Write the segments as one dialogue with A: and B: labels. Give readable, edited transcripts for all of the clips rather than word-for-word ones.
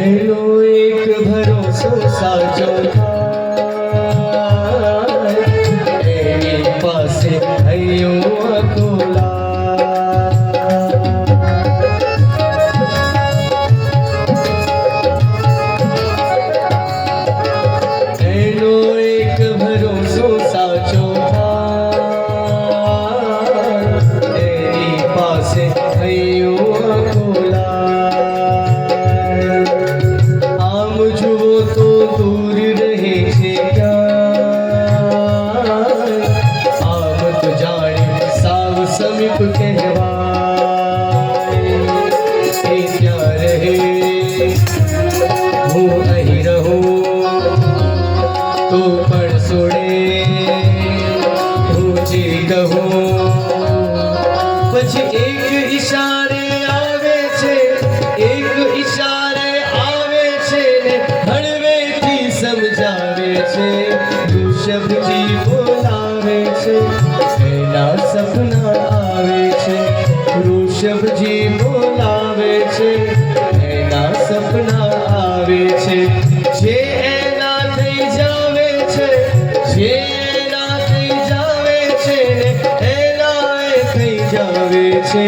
A: એનો એક ભરોસો સાચો થાય, એની પાસે હૈયું અકોલા. એનો એક ભરોસો સાચો થાય, એની પાસે હૈયું અકોલા. આમ જુઓ તો દૂર રહે છે ક્યાં, આમ તો જાણે સાવ સમીપ કહેવાય. એ ક્યાં રહે હું અહીં રહું તો પણ છોડે હું જે કહું. પછી એક ઈશારે આવે છે, એક ઈશારે આવે છે ને હળવેથી સમજાવે છે. ઋષભજી બોલાવે છે, એના સપના આવે છે. ઋષભજી બોલાવે છે, એના સપના આવે છે. જે એના થઈ જાવે છે, જે એના થઈ જાવે છે ને એના એ થઈ જાવે છે.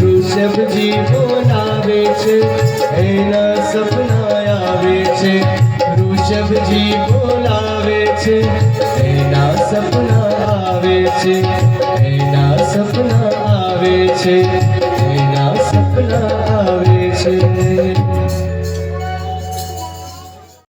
A: ઋષભજી બોલાવે છે, એના સપના આવે છે. ઋષભજી બોલાવે છે, એના સપના આવે છે. એના સપના આવે છે, એના સપના